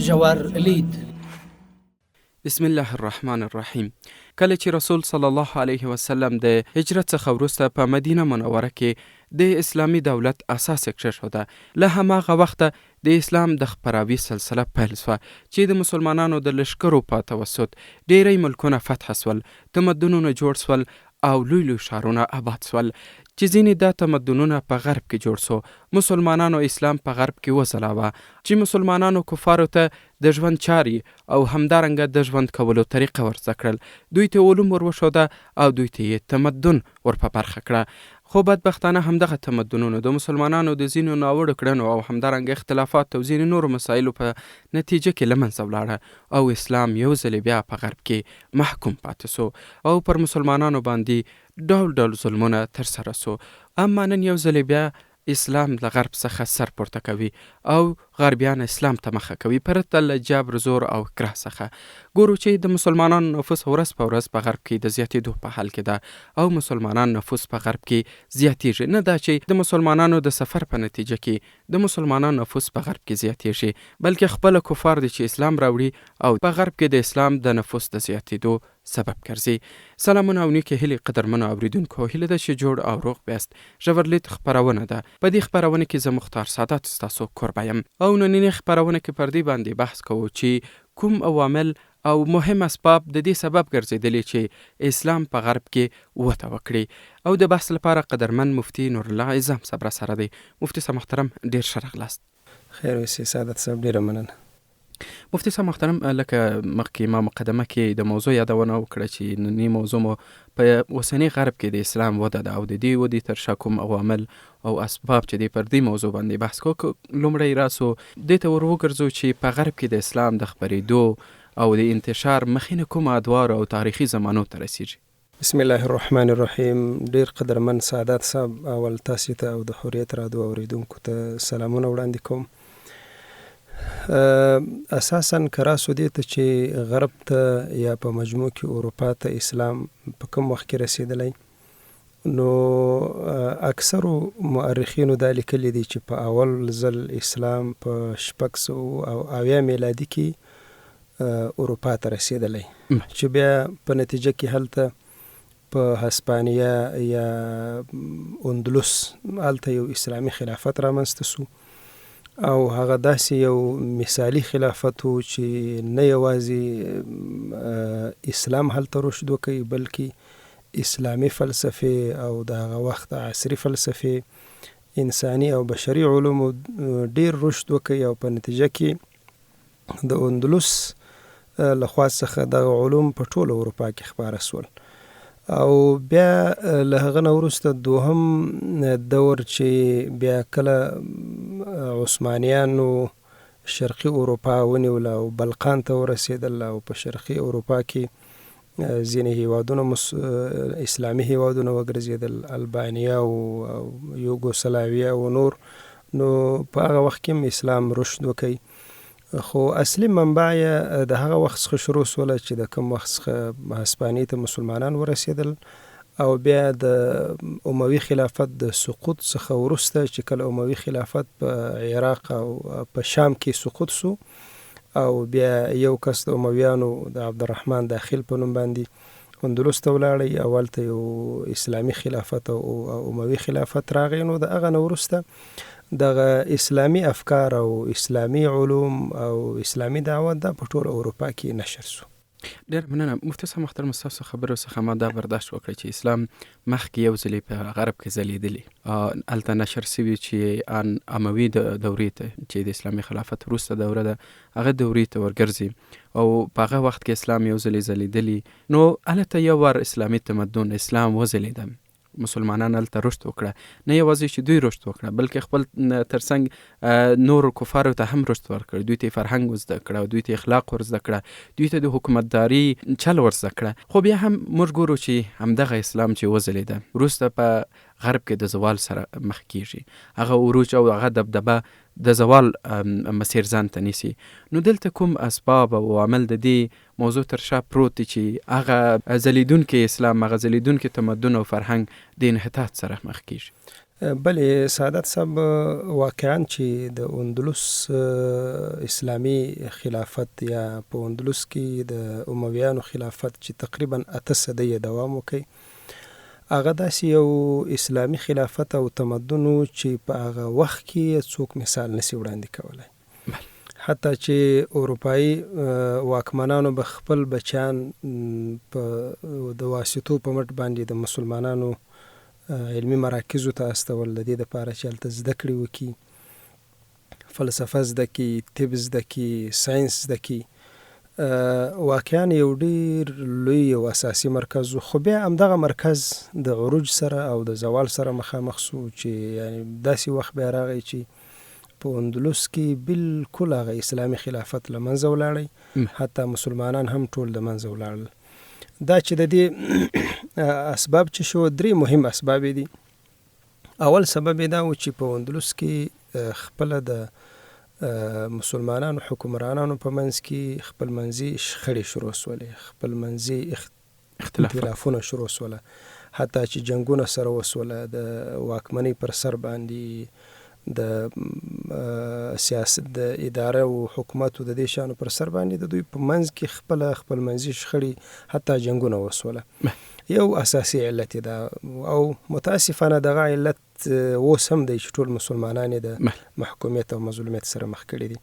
ژور لید. بسم الله الرحمن الرحیم. کله چې رسول صلی الله علیه وسلم د هجرت څخه وروسته په مدینه منوره کې د اسلامی دولت اساس کېښوده، له هماغه وخته د اسلام د خپراوي سلسله پیل شوه چې د مسلمانانو د لښکرو په توسط ډیری ملکونه فتح سول، تمدنونه جوړ سول او لوی لوی ښارونه آباد سول چې ځینې دا تمدنونه په غرب کې جوړ سو. مسلمانانو اسلام په غرب کې وځلاوه چې مسلمانانو کفارو ته د ژوند چارې او همدارنګه د ژوند کولو طریقه ورزده کړل. دوی ته علوم وروښوده او دوی ته یې تمدن ورپه برخه کړه. خو بدبختانه همدغه تمدنونو د مسلمانانو د ځینو ناوړو کړنو او همدارنګه اختلافات او ځینې نورو مسایلو په نتیجه کې له منځه ولاړه او اسلام یو ځل بیا په غرب کې محکوم پاتې سو او پر مسلمانانو باندې ډول ډول ظلمونه ترسره سو. اما نن یو ځل بیا اسلام له غرب څخه سر پورته کوي او غربیان اسلام ته مخه کوي پرته له جبر، زور او کراه څخه. ګورو چې د مسلمانانو نفوس ورځ په ورځ په غرب کې د زیاتېدو په حال کې ده او مسلمانان نفوس په غرب کې زیاتېږي. نه دا چې د مسلمانانو د سفر په نتیجه کې د مسلمانانو نفوس په غرب کې زیاتېږي، بلکې خپل کفار دي چې اسلام راوړي او په غرب کې د اسلام د نفوس د زیاتېدو سبب ګرځي. سلامونه او نیکې هیلې قدرمنو اوریدونکو، هیله ده چې جوړ او روغ بیاست. ژور لید خپرونه ده. په دې خپرونه کې زه مختار سادات ستاسو کوربه یم او نننۍ خپرونه کې پر دې باندې بحث کوو چې کوم عوامل او مهم اسباب د دې سبب ګرځېدلي چې اسلام په غرب کې وده وکړي. او د بحث لپاره قدرمن مفتي نور الله اعظم صبر سره دی. مفتي صاحب محترم، ډیر ښه راغلاست. خیر اوسې سعادت صاحب، ډیره مننه. مفتي صاحب محترم، لکه مخکې ما مقدمه کې د موضوع یادونه وکړه چې نننۍ موضوع مو په اوسني غرب کې د اسلام وده ده او د دې ودې تر شا کوم عوامل او اسباب چې دی پر دې موضوع باندې بحث کوو. لومړی راسو دې ته ور وګرځو چې په غرب کې د اسلام د خپرېدو او د انتشار مخینه کوم ادوار او تاریخي زمانو ته رسیږي. بسم الله الرحمن الرحیم. ډیر قدرمن سعادت صاحب، اول تاسو ته او د حریت رادیو اوریدونکو ته سلامونه وړاندې کوم. اساساً کراسو دې ته چې غرب ته یا په مجموع کې اروپا ته اسلام په کوم وخت کې رسیدلی، نو اکثرو مؤرخینو دا لیکلي دي چې په اول ځل اسلام په 600 میلادي کې اروپا ته رسیدلی چې بیا په نتیجه کې هلته په هسپانیا یا اندلس هلته یو اسلامي خلافت رامنځته سو او هغه داسې یو مثالي خلافت و چې نه یوازې اسلام هلته رشد وکړي بلکې اسلامي فلسفې او د هغه وخت عصري فلسفې، انساني او بشري علومو ډیر رشد وکړي او په نتیجه کې د اندلس لخوا څخه دغه علوم په ټوله اروپا کې خپاره سول. او بیا له هغه نه وروسته دوهم دور چې بیا کله عثمانیانو شرقي اروپا ونیوله او بلقان ته ورسېدل او په شرقي اروپا کې ځینې هیوادونه اسلامي هیوادونه وګرځېدل، البانیا او یوګوسلاویا او نور. نو په هغه وخت کې اسلام رشد وکړي، خو اصلي منبع یې د هغه وخت څخه شروع سوله چې د کوم وخت څخه هسپانیې ته مسلمانان ورسېدل او بیا د اموي خلافت د سقوط څخه وروسته چې کله اموي خلافت په عراق او په شام کې سقوط سو او بیا یو کس د امویانو د عبدالرحمن داخل په نوم باندې اندلس ته ولاړی، اول ته یو اسلامي خلافت او اموي خلافت راغی. نو د هغه نه وروسته دغه اسلامي افکار او اسلامي علوم او اسلامي دعوت دا په ټول اروپا کې نشر سو. ډېر مننه مفتي صاحب محترم، ستاسو خبرو څخه ما دا برداشت وکړی چې اسلام مخکې یو ځلې په غرب کې ځلېدلی، هلته نشر سوي چې اموي دورې ته چې د اسلامي خلافت وروسته دوره ده هغه دورې ته ورګرځي او په هغه وخت کې اسلام یو ځلې ځلېدلی. نو هلته یو وار اسلامي تمدن اسلام وځلېده، مسلمانان هلته رشد وکړه. نه یوازې چې دوی رشد وکړه بلکې خپل ترڅنګ نور کفارو ته هم رشد ورکړ، دوی ته فرهنګ ورزده کړه، دوی ته اخلاق ورزده کړه، دوی ته د حکومتداري چل ورزده کړه. خو بیا هم موږ ګورو چې همدغه اسلام چې وځلېده وروسته په غرب کې د زوال سره مخ کیږي، هغه عروج او هغه دبدبه د زوال مسیر ځان ته نیسي. نو دلته کوم اسباب او عوامل د دې موضوع تر شا پروت دي چې هغه ځلیدونکي اسلام، هغه ځلیدونکي تمدن او فرهنګ د انحطاط سره مخ کیږي؟ بلې سعادت صاحب، واقعا چې د اندلس اسلامي خلافت یا په اندلس کې د امویانو خلافت چې تقریبا 8 صدۍ دوام وکړي، هغه داسې یو اسلامي خلافت او تمدن چې په هغه وخت کې څوک مثال نشي وړاندې کولی. حتی چې اروپایي واکمنانو به خپل بچیان په د واسطو په مټ باندې د مسلمانانو علمي مراکزو ته استول، د دې دپاره چې هلته زده کړې وکړي، فلسفه زده کړي، طب زده کړي، ساینس زده کړي. واقعا یو ډېر لوی او اساسي مرکز و، خو بیا همدغه مرکز د عروج سره او د زوال سره مخامخ سو چې یعنی داسې وخت بیا راغی چې په اندلس کې بالکل هغه اسلامي خلافت له منځه ولاړی، حتی مسلمانان هم ټول د منځه ولاړل. دا چې د دې اسباب چې شو، 3 مهم اسباب دي. اول سبب دا و چې په اندلس کې خپله د مسلمانانو حکمرانانو په منځ کې خپل منځي شخړې شروع سولې، خپل منځي اختلافونه شروع سوله، حتی چې جنګونه سره وسوله د واکمنۍ پر سر باندې، د سیاست د اداره او حکومت د دې شانو پر سر باندې د دوی په منځ کې خپل منځي شخړې حتی جنګونه وسوله. یو اساسي علت دا، او متاسفانه دغه علت اوس هم دی چې ټول مسلمانان د محکومیت او مظلومیت سره مخ کړي دي.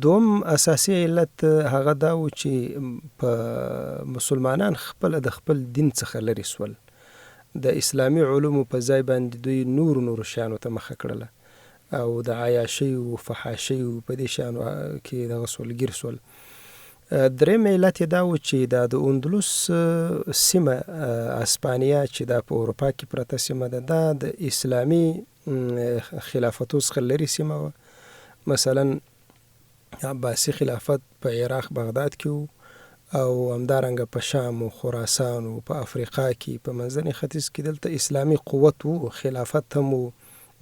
دوم اساسي علت هغه دا و چې په مسلمانان خپل د خپل دین څخه لرې سول، د اسلامي علومو په ځای باندې دوی نور شانو ته مخه کړله او د عیاشۍ او فحاشۍ په دې شانو کې دغه سولګیر سول. درېیم علت دا و چې د اندلس سیمه اسپانیا چې دا په اروپا کې پرته سیمه ده، دا د اسلامي خلافتو څخه لرې سیمه وه. مثلا عباسي خلافت په عراق بغداد کې و، او همدارنګه په شام و خراسان و په افریقا کې په منځني ختیځ کې دلته اسلامي قوت و، خلافت هم و،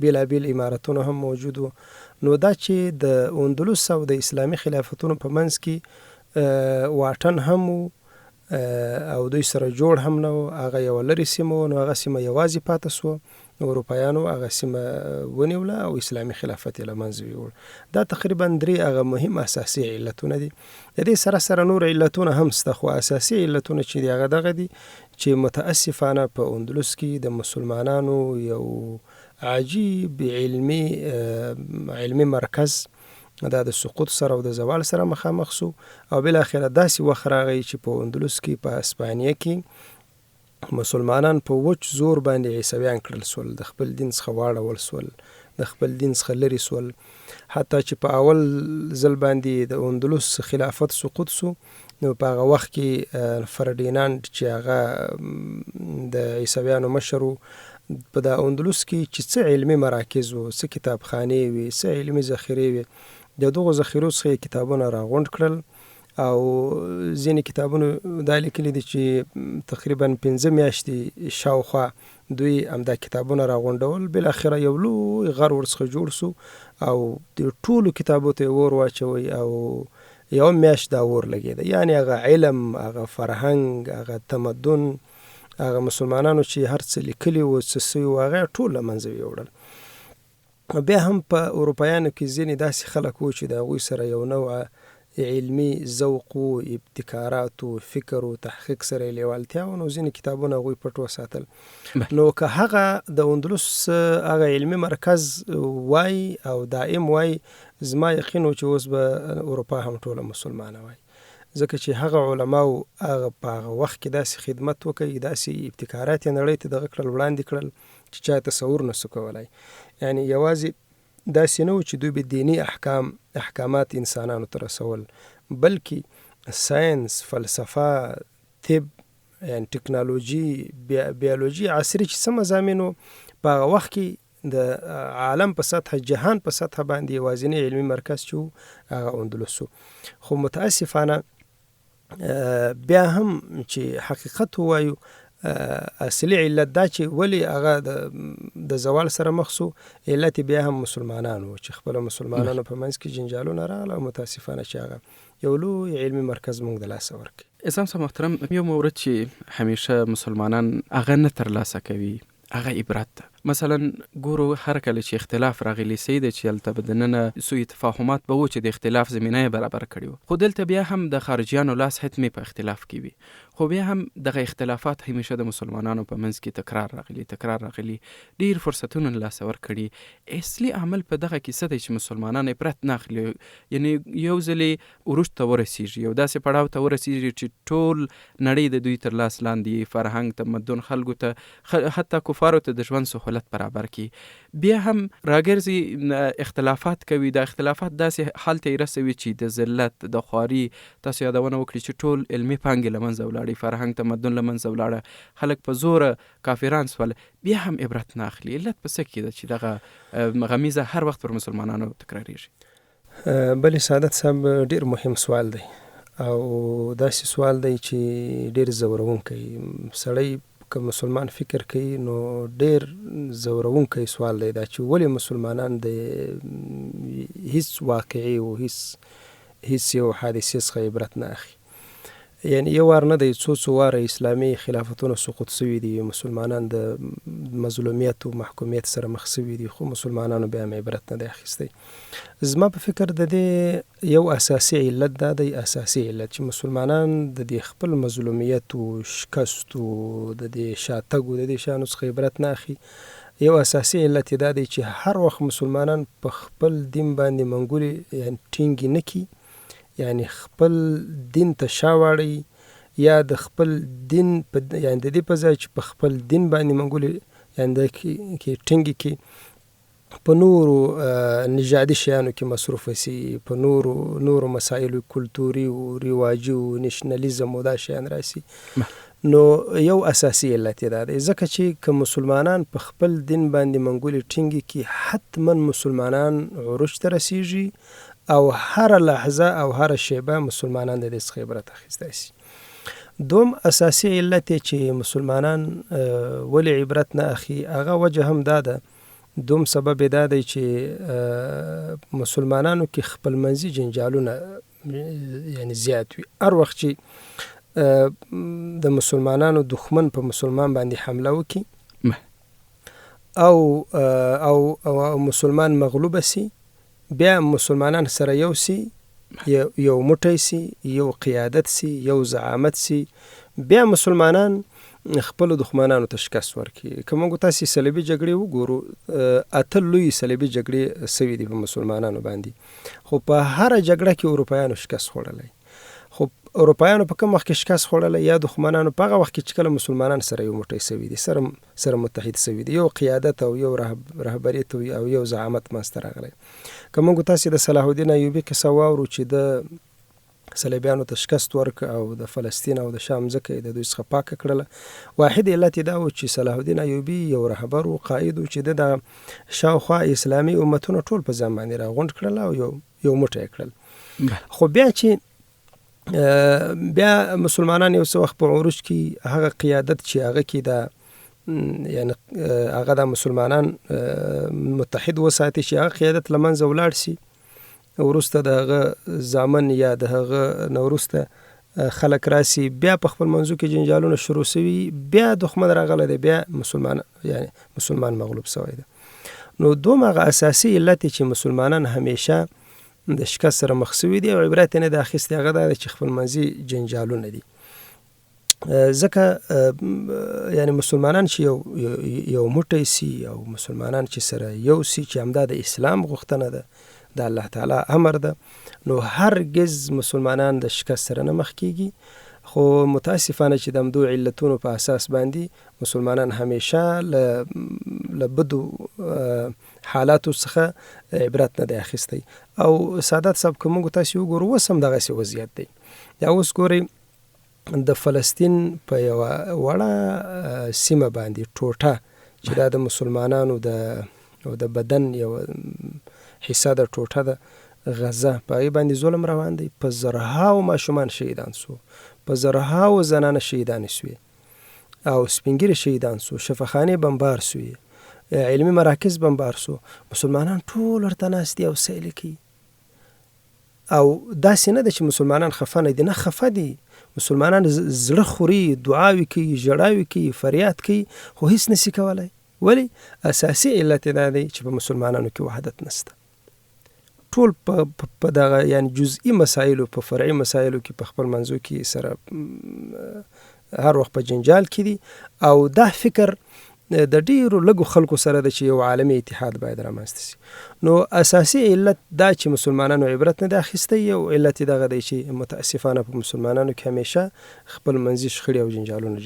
بیلابیل امارتونه هم موجود و. نو دا چې د اندلس او د اسلامي خلافتونو په منځ کې واټن هم و او دوی سره جوړ هم نه و، هغه یوه لرې سیمه و. نو هغه سیمه یوازې پاته سوه، اروپایانو هغه سیمه ونیوله او اسلامي خلافت یې له منځه یوړ. دا تقریبا 3 هغه مهم اساسي علتونه دي. د دې سره سره نور علتونه هم شته، خو اساسي علتونه چې دي هغه دغه دي چې متاسفانه په اندلس کې د مسلمانانو یو عجیب علمي مرکز دا د سقوط سره او د زوال سره مخامخ سو، او بالاخره داسې وخت راغی چې په اندلس کې په اسپانیا کې مسلمانان په وچ زور باندې عیسویان کړل سول، د خپل دین څخه واړول سول، د خپل دین څخه لرې سول. حتی چې په اول ځل باندې د اندلس خلافت سقوط سو، نو په هغه وخت کې فردیناند چې هغه د عیسویانو مشر و، په د اندلس کې چې څه علمي مراکز و، څه کتابخانې وي، څه علمي ذخیرې وي، د دغو ذخیرو څخه کتابونه راغونډ کړل، او ځینې کتابونو دا لیکلي دي چې تقریبا 5 میاشتې شاوخوا دوی همدا کتابونه راغونډول. بالاخره یو لوی غر ورڅخه جوړ سو او د ټولو کتابو ته اور واچوي او یو میاشت دا اور لګېده. یعنی هغه علم، هغه فرهنګ، هغه تمدن، هغه مسلمانانو چې هر څه لیکلي و، څه سوي و، هغه ټول له منځه یوړل. بیا هم په اروپایانو کې ځینې داسې خلک و چې د هغوی سره یو نوع علمي ذوق و، ابتکارات و، فکر و تحقیق سره یې لیوالتیا و، نو ځینې کتابونه هغوی پټ وساتل. نو که هغه د اندلس هغه علمي مرکز وای او دائم وای، زما یقین و چې اوس به اروپا هم ټوله مسلمانه وای، ځکه چې هغه علماو هغه په هغه وخت کې داسې خدمت وکړي، داسې ابتکارات یې نړۍ ته دغه کړل، وړاندې کړل چې چا تصور نسو کولی. یعنی یوازې داسې نه و چې دوی به دینی احکامات انسانانو ته رسول، بلکې ساینس، فلسفه، طب، یعنی ټکنالوژي، بیولوژي، عصري چې څه مضامین و، په هغه وخت کې د عالم په سطح، جهان په سطح باندې یوازینی علمي مرکز چې و هغه اندلس و. خو متاسفانه بیا هم چې حقیقت ووایو، اصلي علت دا چې ولی هغه د زوال سره مخ سو، علت بیا هم مسلمانانو چې خپل مسلمانانو په منځ کې جنجالونه راغله، او متاسفانه چې هغه یو لوی علمي مرکز موږ د لاسه ورکړي. اسلام صاحب محترم، یو مورد چې همیشه مسلمانان هغه نه ترلاسه کوي، هغه عبرت ده. مثلا ګورو هر کله چې اختلاف راغلی سي د چې هلته به دننه سوء تفاهمات به و چې د اختلاف زمینه یې برابر کړي وو، خو دلته بیا هم د خارجیانو لاس حتمي په اختلاف کې وي، خو بیا هم دغه اختلافات همیشه د مسلمانانو په منځ کې تکرار راغلي ډیر فرصتونه له لاسه ورکړي. اصلي عمل په دغه کیسه دی چې مسلمانان عبرت نه اخلي، یعنی یو ځلې وروسته ورسیږي، یو داسې پړاو ته ورسیږي چې ټول نړۍ د دوی تر لاس لاندې، فرهنګ، تمدن، خلکو ته حتی کفارو ته د ژوند سهولت برابر کی، بیا هم راګرځي اختلافات کوي. د اختلافات داسې حال ته یې رسوي چې د ذلت، د خواري، تاسو یادونه وکړي چې ټول علمي پانګې له منځه ولاړې، فرهنګ تمدن له منځه ولاړه، خلک په زوره کافران سول، بیا هم عبرت نه اخلي. علت په څه کې ده چې دغه غمیزه هر وخت پر مسلمانانو تکراریږي؟ بلې سعادت صاحب ډیر مهم سوال دی او داسې سوال دی چې ډیر زورونکی. سړی که مسلمان فکر کوي نو ډیر زورونکی سوال دی دا چې ولې مسلمانان د هیڅ واقعي او هیڅ یو حادثې څخه عبرت نه اخلي. یعنی یو وار نه دی، څو واره اسلامي خلافتونه سقوط سوي دي، مسلمانان د مظلومیت او محکومیت سره مخ سوي دي، خو مسلمانانو بیا هم عبرت نه دی اخیستی. زما په فکر د دې یو اساسي علت دا دی، اساسي علت چې مسلمانان د دې خپل مظلومیت او شکست او د دې شاتګ او د دې شیانو څخه عبرت نه اخلي. یو اساسي علت دا دی چې هر وخت مسلمانان په خپل دین باندې منګولې یعنی ټینګې نه کي، یعنی خپل دین ته شا واړوي، یا د خپل دین یعنی د دې په ځای چې په خپل دین باندې منګولې یعنی د کې ټینګې کي، په نورو نژادي شیانو کې مصروف سي، په نورو مسایلو، کلتوري او رواجي او نشنلیزم او دا شیان راسي. نو یو اساسي علت دا دی، ځکه چې که مسلمانان په خپل دین باندې منګولې ټینګې کي، حتما مسلمانان عروج ته رسیږي او هر لحظه او هر شیبه مسلمانان د دې څخه عبرت اخیستی سي. دوم اساسي علت چې مسلمانان ولې عبرت نه اخلي، هغه وجه هم دا ده، دوم سبب دا دی چې مسلمانانو کې خپل منځي جنجالونه یعنی زیات وي. هر وخت چې د مسلمانانو دښمن په مسلمان باندې حمله وکړي او مسلمان مغلوب سي، بیا مسلمانان سره یو سی، یو موټی سی، یو قیادت سی، یو زعامت سی، بیا مسلمانان خپل دښمنانو ته شکست ورکړي. که موږ تاسې صلیبي جګړې وګورو، اته لوی صلیبي جګړې سوي دي په مسلمانانو باندې، خو په هره جګړه کې اروپایانو شکست خوړلی. خو اروپایانو په کوم وخت کې شکست خوړلی، یا دښمنانو په هغه وخت کې چې کله مسلمانان سره یو موټی سوي دي، سره متحد سوي دي، یو قیادت او یو رهبریت او یو زعامت منځته راغلی. که موږ تاسې د صلاح الدین ایوبي کیسه واورو چې د صلیبیانو ته شکست ورک او د فلسطین او د شام ځکه د دوی څخه پاکه کړله، واحد علت دا و چې صلاح الدین ایوبي یو رهبر و قائد و چې د شاوخوا اسلامي امتونه ټول په ځان باندې راغونډ کړل او یو موټی کړل. خو بیا چې بیا مسلمانان یو څه وخت په عروج کې هغه قیادت چې هغه کې دا یعنی هغه د مسلمانان متحد وساتي، چې هغه قیادت له منځه ولاړ سي، وروسته د هغه زامن یا د هغه نه وروسته خلک راسي، بیا په خپل منځو کې جنجالونه شروع سوي، بیا دښمن راغلی دی، بیا مسلمان مغلوب سوی دی. نو دوم هغه اساسي علت چې مسلمانان همیشه د شکست سره مخ سوي دي او عبرت نه د اخیستي، هغه دا چې خپل منځي جنجالونه دي. ځکه یعنی مسلمانان چې یو موټی سي او مسلمانان چې سره یو سي، چې همدا د اسلام غوښتنه ده، د الله تعالی امر ده، نو هرگز مسلمانان د شکست سره نه مخ کیږي. خو متاسفانه چې د همدو علتونو په اساس باندې مسلمانان همیشه له بدو حالاتو څخه عبرت نه دی اخیستی. او سعادت صاحب که موږ تاسې وګورو، اوس هم دغسې وضعیت دی. یا اوس ګورئ د فلسطین په یوه وړه سیمه باندې ټوټه چې دا د مسلمانانو د بدن یوه حصه د ټوټه ده، غزه، په هغې باندې ظلم روان دی. په زرهاو ماشومان شهیدان سو، په زرهاو زنانه شهیدانې سوې او سپین ږیري شهیدان سو، شفاخانې بمبار سوې، علمي مراکز بمبار سو. مسلمانان ټول ورته ناست دي او سیل کوي. او داسې نه ده چې مسلمانان خفه نه دي، نه خفه دي، مسلمانان زړه خوري، دعاوې کوي، ژړاوې کوي، فریاد کوي، خو هیڅ نشي کولی. ولی اساسي علت دا دی چې په مسلمانانو کې وحدت نشته. ټول په دغه یعنی جزئی مسایلو په فرعي مسایلو کې په خپل منځو کې سره هر وخت په جنجال کې دي او دا فکر د ډیرو لږو خلکو سره د چې یو عالمي اتحاد باید رامنځته شي. نو اساسي علت دا چې مسلمانانو عبرت نه دی اخیستی، یو علت یې دغه دی چې متاسفانه په مسلمانانو کې همیشه خپل منځي شخړې او جنجالونه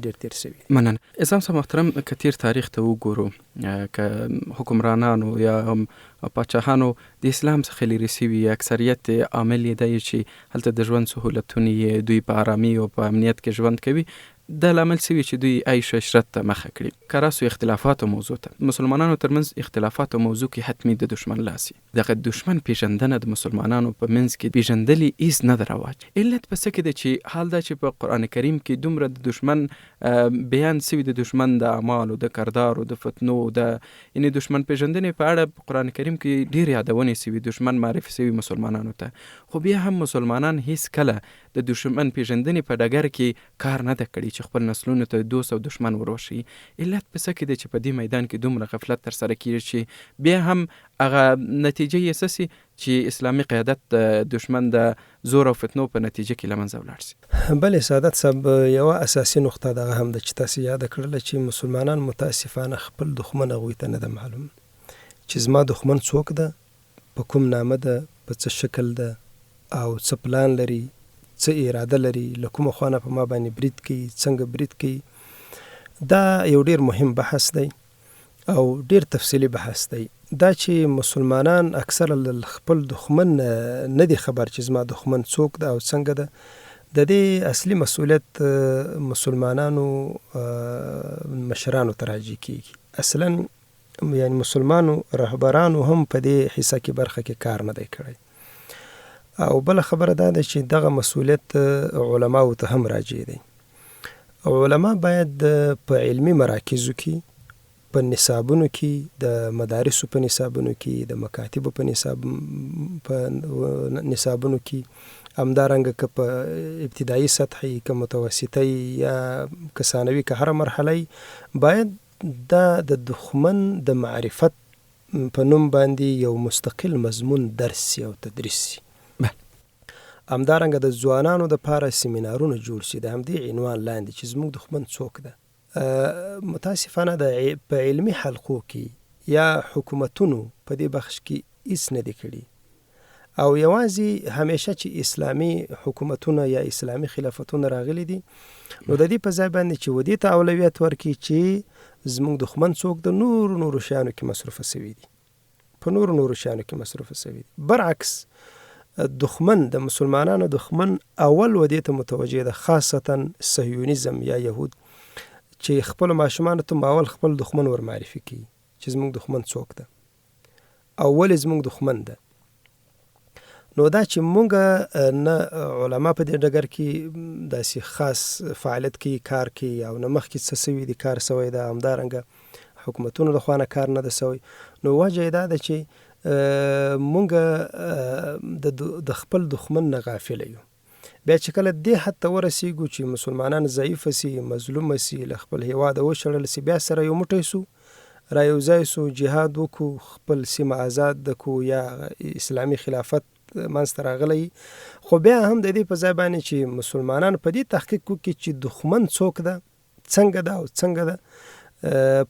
ډېر تیر شوي. مننه. اسلام صاحب محترم، که تیر تاریخ ته وګورو، که حکمرانانو یا هم پاچاهانو د اسلام څخه لرې سوي، اکثریت عامل یې دی چې هلته د ژوند سهولتونه یې دوی په آرامي او په امنیت کې ژوند کوي، دا لامل سوي چې دوی عیش و عشرت ته مخه کړي. که راسو اختلافاتو موضوع ته، مسلمانانو ترمنځ اختلافاتو موضوع کې حتمي د دشمن لاس وي. دغه دشمن پیژندنه د مسلمانانو په منځ کې پیژندلي هیڅ نه ده رواج. علت په څه کې ده چې حال دا چې په قرآن کریم کې دومره د دشمن بیان سوي، د دشمن د اعمالو، د کردارو، د فتنو، د یعنې دشمن پیژندنې په اړه په قرآن کریم کې ډېر یادونې سوي، دشمن معرفي سوي مسلمانانو ته. خو بیا هم مسلمانان هیڅ کله د دشمن پیژندنې په ډګر کې کار نه ده کړی چې خپل نسلونو ته دوست او دشمن وروښيي. علت په څه کې دی چې په دې میدان کې دومره غفلت ترسره کېږي چې بیا هم هغه نتیجه یې څه سي چې اسلامي قیادت دشمن د زور او فتنو په نتیجه کې له منځه ولاړ سي؟ بلې سعادت صاحب، یوه اساسي نقطه دغه هم ده چې تاسې یاده کړله چې مسلمانان متاسفانه خپل دښمن هغوی ته نه ده معلوم چې زما دښمن څوک ده، په کوم نامه ده، په څه شکل ده او څه پلان لري، څه اراده لري، له کومه خوا نه په ما باندې برید کوي، څنګه برید کوي. دا یو ډیر مهم بحث دی او ډیر تفصیلي بحث دی. دا چې مسلمانان اکثره خپل دښمن نه دي خبر چې زما دښمن څوک ده او څنګه ده، د دې اصلي مسؤلیت مسلمانانو مشرانو ته راجع کیږي. اصلا یعنی مسلمانو رهبرانو هم په دې حصه کې برخه کې کار نه دی کړی. او بل خبره دا ده چې دغه مسؤلیت علماو ته هم راجع دی. علما باید په علمی مراکزو کې، په نصابونو کې، د مدارسو په نصابونو کې، د مکاتبو په نصابونو کې، همدارنګه که په ابتدایي سطحي، که متوسطي یا که ثانوي، که هره مرحله باید دا د دښمن د معرفت په نوم باندې یو مستقل مضمون درس او تدریس شي. همدارنګه د ځوانانو دپاره سیمینارونه جوړ شي د همدې عنوان لاندې چې زموږ دښمن څوک ده. متاسفانه په علمي حلقو کې یا حکومتونو په دې بخش کې هیڅ نه دي کړي او یوازې همیشه چې اسلامي حکومتونه یا اسلامي خلافتونه راغلي دي، نو د دې په ځای باندې چې ودې ته اولویت ورکړي چې زموږ دښمن څوک د نورو شیانو کې مصروفه سوي دي، په نورو شیانو کې مصروفه سوي دي. برعکس دښمن، د مسلمانانو دښمن اول ودې ته متوجه ده، خاصتا صهیونیزم یا یهود، چې خپل ماشومانو ته اول خپل دښمن ور معرفي کوي چې زموږ دښمن څوک ده او ولې زموږ دښمن ده. نو دا چې مونږ نه علما په دې ډګر کې داسې خاص فعالیت کوي، کار کوي او نه مخکې څه سوي دي، کار سوی ده، همدارنګه حکومتونو لخوا نه کار نه ده سوی. نو وجه یې دا ده چې مونږ د خپل دښمن نه غافله یو. بیا چې کله دې حد ته ورسیږو چې مسلمانان ضعیفه سي، مظلومه سي، له خپل هیواده وشړل سي، بیا سره یو موټی سو، را یو ځای سو، جهاد وکړو، خپل سیمه آزاد کړو یا اسلامي خلافت منځته راغلی. خو بیا هم د دې په ځای باندې چې مسلمانان په دې تحقیق وکړي چې دښمن څوک ده، څنګه ده او څنګه ده،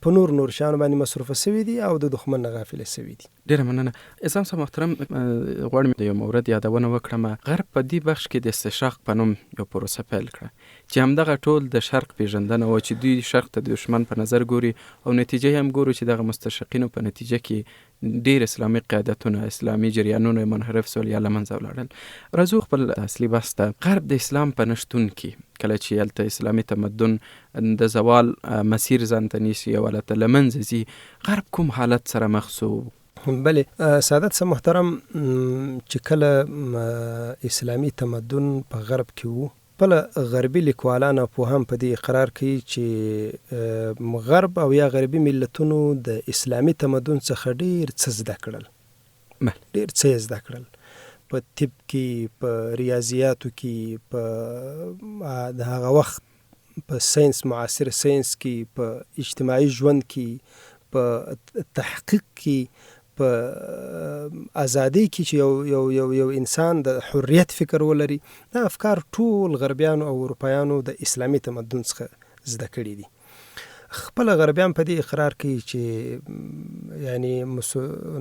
په نور شیانو باندې مصروفه سوي دي او د دښمن نه غافله سوي دي. ډېره مننه. اسلام صاحب محترم، غواړم د یو مورد یادونه وکړم. غرب په دې بخش کې د استشراق په نوم یو پروسه پیل کړه چې همدغه ټول د شرق پیژندنه و چې دوی شرق ته د دشمن په نظر ګوري او نتیجه هم ګورو چې دغه مستشرقینو په نتیجه کې ډېر اسلامي قیادتونه، اسلامي جریانونه منحرف سول یا له منځه ولاړل. راځو خپل اصلي بحث ته. غرب د اسلام په نشتون کې کله چې هلته اسلامي تمدن د زوال مسیر ځان ته نیسي او هلته له منځه ځي، غرب کوم حالت سره مخ سو؟ بلې سعادت صاحب محترم، چې کله اسلامي تمدن په غرب کې وو، بله غربي لیکوالان او پوهان په دې اقرار کوي چې غرب او یا غربي ملتونو د اسلامي تمدن څخه ډېر څه زده کړل، ډېر څه زده کړل، په طب کې، په ریاضیاتو کې، په د هغه وخت په ساينس، معاصر ساينس کې، په اجتماعي ژوند کې، په تحقیق کې، په ازادۍ کې چې یو انسان د حریت فکر ولري. دا افکار ټول غربیانو او اروپایانو د اسلامي تمدن څخه زده کړي دي. خپل غربیان په دې اقرار کوي چې یعنی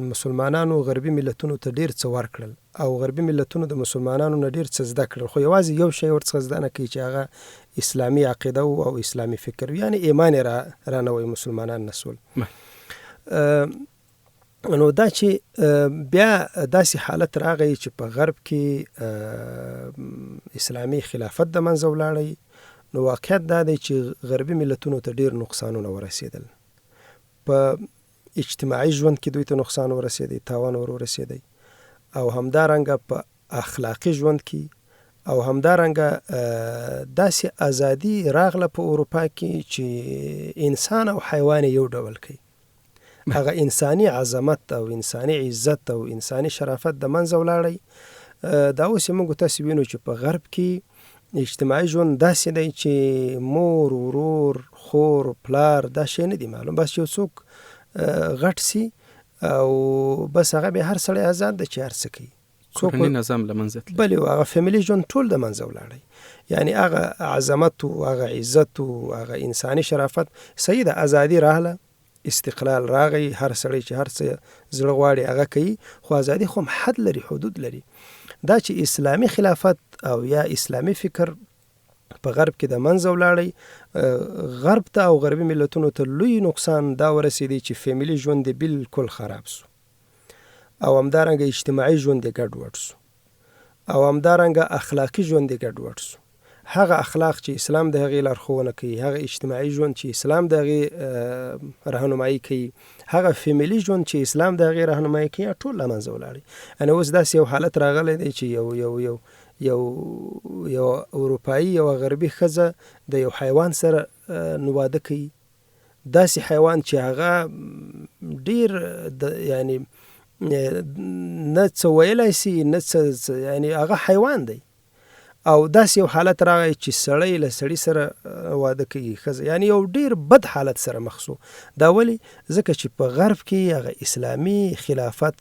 مسلمانانو غربي ملتونو ته ډیر څه ورکړل او غربي ملتونو د مسلمانانو نه ډیر څه زده کړل، خو یوازې یو شی ورڅخه زده نه کوي چې هغه اسلامي عقیده او اسلامي فکر، یعنی ایمان را نه وایي مسلمانان نسول. نو دا چې بیا داسې حالت راغی چې په غرب کې اسلامي خلافت د منځه ولاړی، نو واقعیت دا دی چې غربي ملتونو ته ډیر نقصانونه ورسېدل. په اجتماعي ژوند کې دوی ته نقصان ورسېدی، تاوان ورسېدی، او همدارنګه په اخلاقي ژوند کې، او همدارنګه داسې ازادي راغله په اروپا کې چې انسان او حیوان یو ډول کوي. هغه انساني عظمت او انساني عزت او انساني شرافت د منځه ولاړی. دا اوس موږ تاسو وینو چې په غرب کې اجتماعي ژوند داسې دی چې مور، ورور، خور، پلار دا شی نه دی معلوم، بس یو څوک غټ سي او بس هغه به هر سړی آزاد دی چې هر څه کوي. کورني نظام له منځه تللی، بلې هغه فیملي ژوند ټول د منځه ولاړی. یعنی هغه عظمت او هغه عزت او هغه انساني شرافت صحیح ده، ازادي راغله، استقلال راغی، هر سړی چې هر څه زړه غواړي هغه کوي، خو ازادي خو حد لري، حدود لري. دا چې اسلامي خلافت او یا اسلامي فکر په غرب کې د منځه ولاړی، غرب ته او غربي ملتونو ته لوی نقصان دا ورسېدی چې فیملي ژوند بالکل خراب سو، او همدارنګه اجتماعي ژوند ګډوډ سو، او همدارنګه اخلاقي ژوند ګډوډ سو. هغه اخلاق چې اسلام د هغې لارښوونه کوي، هغه اجتماعي ژوند چې اسلام د هغې رهنمایي کوي، هغه فیملي ژوند چې اسلام د هغې رهنمایي کوي، ټول له منځه ولاړي. یعنې اوس داسې یو حالت راغلی دی چې یو اروپایي یو غربي ښځه د یو حیوان سره واده کوي، داسې حیوان چې هغه ډیر یعنی نه څه ویلی سي، نه څه، یعنی هغه حیوان دی. او داسې یو حالت راغی چې سړی له سړي سره واده کوي ښځه، یعنی یو ډیر بد حالت سره مخ سو. دا ولې؟ ځکه چې په غرب کې هغه اسلامي خلافت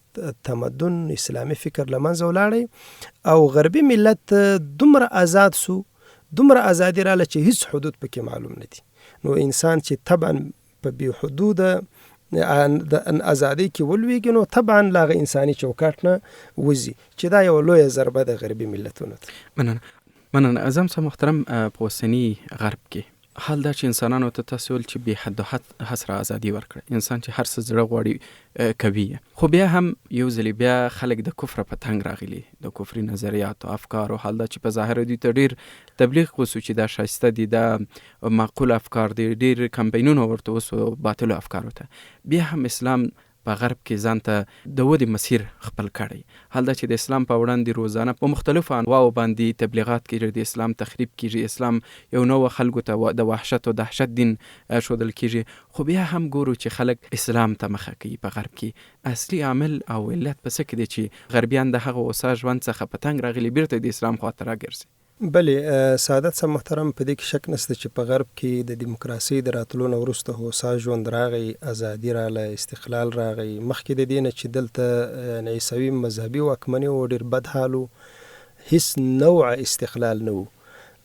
تمدن، اسلامي فکر له منځه ولاړی، او غربي ملت دومره آزاد سو، دومره ازادي راله چې هیڅ حدود پکې معلوم نه دي. نو انسان چې طبعا په بې حدوده د ازادۍ کې ولویږي، نو طبعا له هغه انساني چوکاټ نه وځي، چې دا یو لویه ضربه د غربي ملتونو ته. مننه. اعظم صاحب محترم، په اوسني غرب کې حال دا چې انسانانو ته تاسو ویل چې بې حد و حصره ازادي ورکړه، انسان چې هر څه زړه غواړي کوي، خو بیا هم یو ځلې بیا خلک د کفر په تنګ راغلي، د کفري نظریاتو، افکارو. حال دا چې په ظاهر دوی ته ډیر تبلیغ وسو چې دا ښایسته دي، دا معقول افکار دي، ډیر کمپینونه ورته وسو باطلو افکارو ته، بیا هم اسلام په غرب کې ځان ته د ودې مسیر خپل کړی. حال دا چې د اسلام په وړاندې روزانه په مختلفو انواعو باندې تبلیغات کېږي، د اسلام تخریب کېږي، اسلام یو نوع خلکو ته د وحشت او دهشت دین ښودل کېږي، خو بیا هم ګورو چې خلک اسلام ته مخه کوي. په غرب کې اصلي عامل او علت په څه کې دی چې غربیان د هغه اوسا ژوند څخه په تنګ راغلي، بیرته د اسلام خواته راګرځي؟ بلې سعادت صاحب محترم، په دې کې شک نشته چې په غرب کې د دیموکراسۍ د راتلو نه وروسته هوسا ژوند راغی، ازادي راغله، استقلال راغی. مخکې د دې نه چې دلته عیسوي مذهبي واکمني و، ډېر بد حال و، هیڅ نوع استقلال نه و،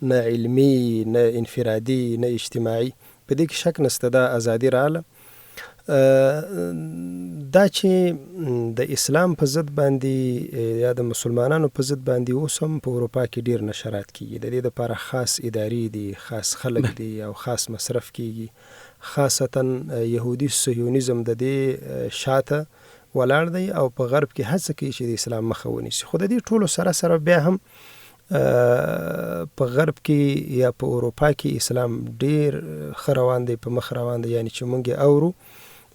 نه علمي، نه انفرادي، نه اجتماعي. په دې کې شک نشته دا ازادي راغله. دا چې د اسلام په ضد باندې یا د مسلمانانو په ضد باندې اوس هم په اروپا کې ډیر نشرات کیږي، د دې لپاره خاص ادارې دي، خاص خلک دي او خاص مصرف کیږي. خاصتا يهودي صهیونیزم د دې شاته ولاړ دی او په غرب کې هڅه کوي چې د اسلام مخه ونیسي. خو د دې ټولو سره بیا هم په غرب کې یا په اروپا کې اسلام ډیر ښه روان دی، په مخ روان دی. یعنی چې موږ اورو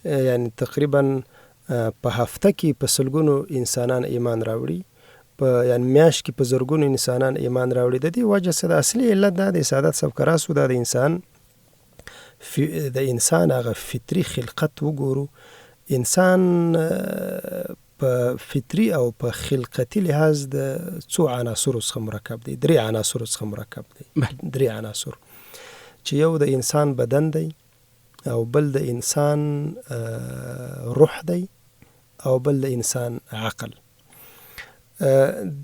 یعنی تقریبا په هفته کې په سلګونو انسانان ایمان راوړي، په یعنی میاشت کې په زرګونو انسانان ایمان راوړي. د دې وجه څه ده؟ اصلي علت دا د سعادت صاحب کراسو دا د انسان هغه فطري خلقت وګورو. انسان په فطري او په خلقتي لحاظ د څو عناصرو څخه مرکب دی، 3 عناصرو څخه مرکب دی. 3 عناصر چې یو د انسان بدن دی او بل د انسان روح دی او بل د انسان عقل.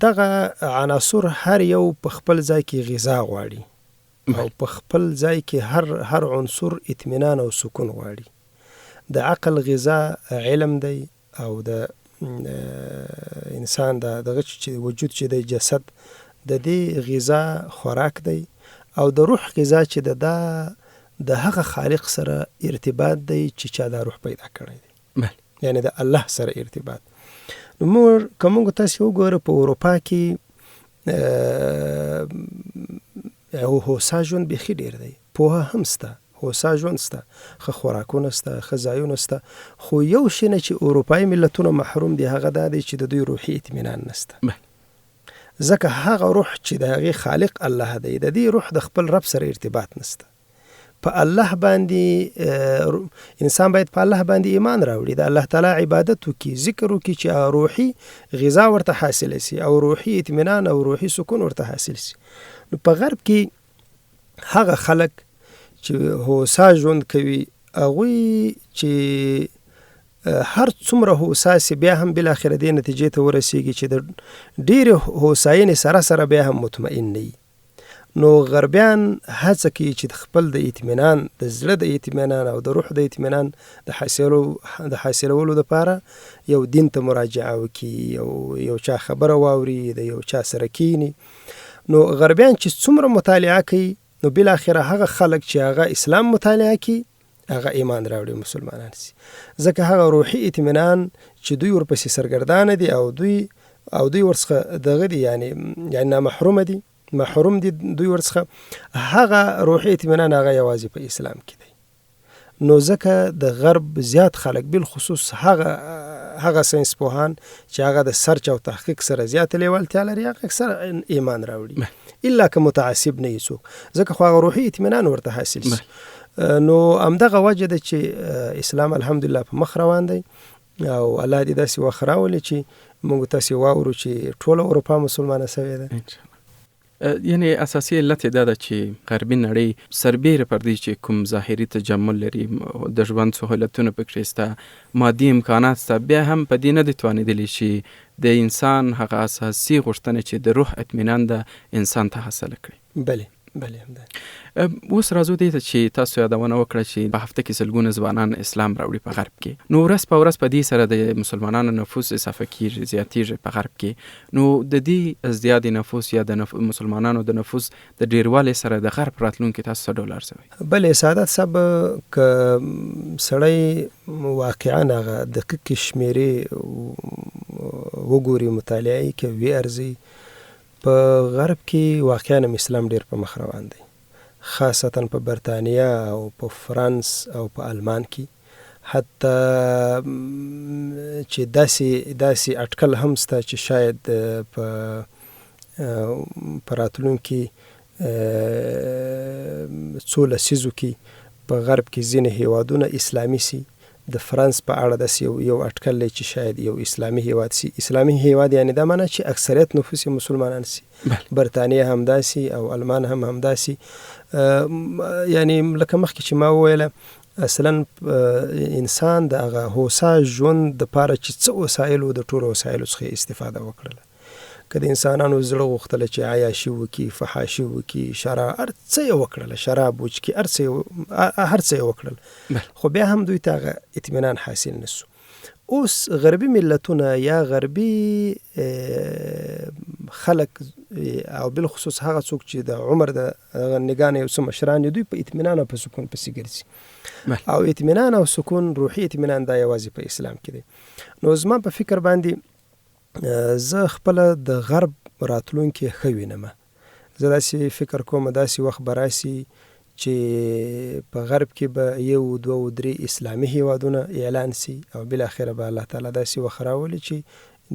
دغه عناصر هر یو په خپل ځای کې غذا غواړي او په خپل ځای کې هر عنصر اطمینان او سکون غواړي. د عقل غذا علم دی او د انسان دغه وجود چې د جسد د دې غذا خوراک دی او د روح غذا چې د هغه خالق سره ارتباط دی چې چا دا روح پیدا کړی دی، یعنی د الله سره ارتباط. نو کومه تاسو وګوره په اروپا کې هوسا ژوند بیخي ډیر دی، پوهه هم سته، هوسا ژوند سته، ښه خوراکونه سته، ښه ځایونه سته، خو یو شی نه چې اروپایي ملتونه محروم دي هغه دا دی چې د دوی روحي اطمینان نسته. ځکه هغه روح چې د هغې خالق الله دی، د دې روح د خپل رب سره ارتباط نسته. په الله باندې انسان باید په الله باندې ایمان راوړي، د الله تعالی عبادت وکړي، ذکر وکړي چې روحي غذا ورته حاصله سي او روحي اطمینان او روحي سکون ورته حاصل سي. نو په غرب کې هغه خلک چې هوسا ژوند کوي، هغوی چې هر څومره هوسا سي بیا هم بالاخره دې نتیجې ته ورسیږي چې د ډېرې هوساینې سره بیا هم مطمئن نه وي. نو غربیان هڅه کوي چې خپل د اطمینان، د زړه د اطمینان او د روح د اطمینان د حاصلولو لپاره یو دین ته مراجعه وکړي، یو چا خبره واوري، د یو چا سره کینی. نو غربیان چې څومره مطالعه کوي، نو بالاخره هغه خلک چې هغه اسلام مطالعه کوي هغه ایمان راوړي، مسلمانان سي. ځکه هغه روحي اطمینان چې دوی ورپسې سرګردانه دي او دوی ورڅخه دغه دي، یعنی نامحروم دي، محروم دي دوی ورڅخه، هغه روحي اطمینان هغه یوازې په اسلام کې دی. نو ځکه د غرب زیات خلک بالخصوص هغه ساینس پوهان چې هغه د سرچ او تحقیق سره زیات لیوالتیا لري، هغه اکثر ایمان راوړي، الا که متعصب نه یې څوک، ځکه خو هغه روحي اطمینان ورته حاصل شي. نو همدغه وجه ده چې اسلام الحمدلله په مخ روان دی او الله دې داسې وخت راولي چې موږ تاسې واورو چې ټوله اروپا مسلمانه سوې ده. یعنی اساسي علت دا ده چې غربي نړۍ سربیره پر دې چې کوم ظاهري تجمل لري، د ژوند سهولتونه پکې شته، مادي امکانات شته، بیا هم په دې نه دي توانېدلي چې د انسان هغه اساسي غوښتنه چې د روح اطمینان ده انسان ته حاصله کړي. بله همدا. اوس راځو دې ته چې تاسو یادونه وکړه چې په هفته کې سلګونه ځوانان اسلام راوړي په غرب کې. نو ورځ په ورځ په دې سره د مسلمانانو نفوس اضافه کېږي، زیاتېږي په غرب کې. نو د دې ازدیاد نفوس یا د مسلمانانو د نفوس د ډیروالي سره د غرب راتلونکي تاسو څه ډول ارزوئ؟ بله سعادت صاحب، که سړی واقعا هغه دقیق شمیرې وګوري، مطالعه کې وی ارزي، په غرب کې واقعا اسلام ډیر په مخ روان دی، خاصتا په برطانیه او په فرانس او په آلمان کې. حتی چې داسې اټکل هم سته چې شاید په راتلونکي څو لسیزو کې په غرب کې ځینې هیوادونه اسلامي سي. د فرانس په اړه داسې یو اټکل دی چې شاید یو اسلامي هیواد سي. اسلامي هیواد یعنی دا معنی چې اکثریت نفوس مسلمانان سي. برطانیه هم داسې او آلمان هم داسې. یعنی لکه مخکې چې ما وویله، اصلا انسان د هغه هوسا ژوند دپاره چې څه وسایلو، د ټولو وسایلو څخه استفاده وکړله. که د انسانانو زړه غوښتله چې عیاشي وکړي، فحاشي وکړي، هر څه یې وکړله، شراب وچکي، هر څه یې وکړل، خو بیا هم دوی ته هغه اطمینان حاصل نسو. اوس غربي ملتونه یا غربي خلک او بالخصوص هغه څوک چې د عمر د نګانې یو څه مشران، دوی په اطمینان او په سکون پسې ګرځي. او اطمینان او سکون، روحي اطمینان دا یوازې په اسلام کې دی. نو زما په فکر باندې زه خپله د غرب راتلونکې ښه وینمه. زه داسې فکر کوم داسې وخت به راسي چې په غرب کې به 1 2 3 اسلامي هیوادونه اعلان سي او بالاخره به الله تعالی داسې وخت راولي چې